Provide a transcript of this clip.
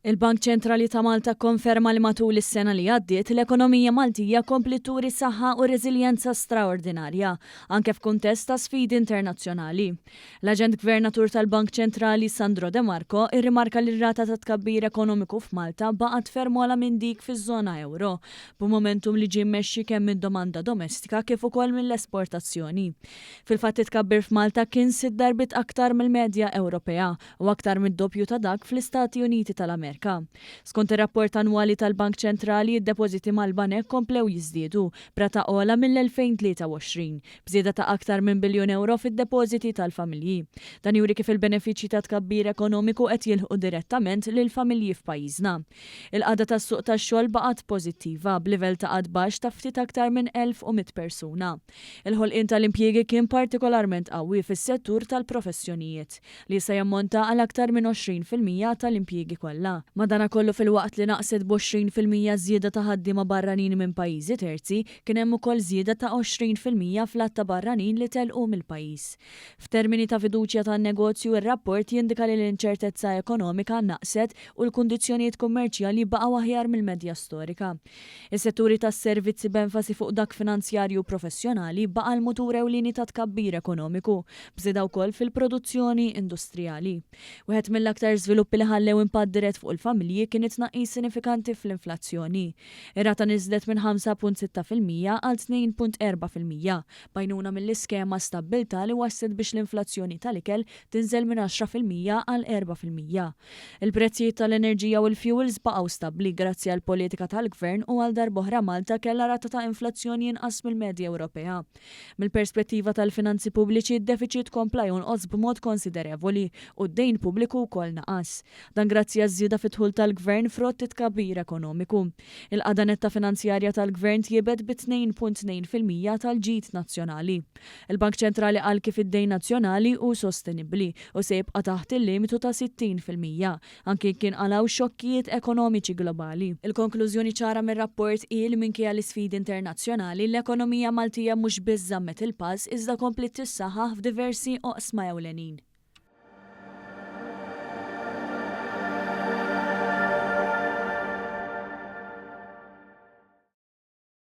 Il-Bank Ċentrali ta' Malta konferma li matul is-sena li għaddiet l-ekonomija Maltija kompli turi saħħa u reżiljenza straordinarja, anke f'kuntest ta' sfidi internazzjonali. L-Aġent Gvernatur tal-Bank Ċentrali Sandro De Marco irrimarka li r-rata ta' tkabbir ekonomiku f'Malta baqgħet ferm ogħla minn dik fiż-żona euro, b'momentum li ġie mmexxi kemm mid-domanda domestika kif ukoll mill-esportazzjoni. Fil-fatt it-tkabbir f'Malta kien 6 darbit aktar mill-medja Ewropea u aktar mid-doppju ta' dak fl-Istati Uniti tal-Amerika. Skont ir-rapport annwali tal-Bank Ċentrali, id-depożiti mal-banek komplew jiżdiedu b'rata ogħla mill-2023, bżieda ta' aktar minn biljun euro fid-depożiti tal-familji. Dan juri kif il-benefiċċji ta' tkabbir ekonomiku qed jilħqu direttament lil familji f'pajjiżna. Il-qagħda tas-suq tax-xogħol baqgħet pożittiva b'livell ta' qatt baxx ta' ftit aktar minn 1100 persuna. Il-ħolqien tal-impjiegi kien partikolarment qawwi fis-settur tal-professjonijiet li se jammonta għal aktar minn 20% tal-impjiegi kollha. Madankollu fil-waqt li naqset b'20% żieda ta' ħaddiema barranin minn pajjiżi terzi, kien hemm ukoll żieda ta' 20% fl-att ta' barranin li telqu mill-pajjiż. F'termini ta' fiduċja tan-negozju, ir-rapport jindika li l-inċertezza ekonomika naqset u l-kundizzjonijiet kummerċjali baqgħu aħjar mill-medja storika. Is-setturi tas-servizzi b'enfasi fuq dak finanzjarju professjonali baqa' l-mutur ewlieni ta' tkabbir ekonomiku, bżieda wkoll fil-produzzjoni industrijali. Wieħed mill-aktar żviluppi li ħallew impatt dirett fuq il-familji kien it-tnaqqis sinifikanti fl-inflazzjoni. Ir-rata niżlet minn 5.6% għal 2.4%, bajnuna mill-iskema stabbilta li wasset biex l-inflazzjoni tal-ikel tinżel minn 10% għal 4%. Il-prezzijiet tal-enerġija u l-fuels baqgħu stabbli grazzi għal politika tal-Gvern u għal darb'oħra Malta kellha rata ta' inflazzjoni inqas mill-medja Ewropea. Mill-perspettiva tal-finanzi pubbliċi, id-deficit kompla jonqos b'mod konsiderevoli u d-dejn pubbliku wkoll naqas. Dan grazzi għaż-żieda fit-dħul tal-Gvern frott tkabbir ekonomiku. Il-qagħda netta finanzjarja tal-Gvern tjiebet bi 2.2% tal-ġid nazzjonali. Il-Bank Ċentrali qal kif id-dejn nazzjonali hu sostenibbli u se jibqa' taħt il-limitu ta' 60%, anke kien qalaw xokkijiet ekonomiċi globali. Il-konklużjoni ċara mir-rapport hi li minkejja l-isfidi internazzjonali l-ekonomija Maltija mhux biss żammet il-pass iżda komplet tissaħħaħ f'diversi oqsma ewlenin.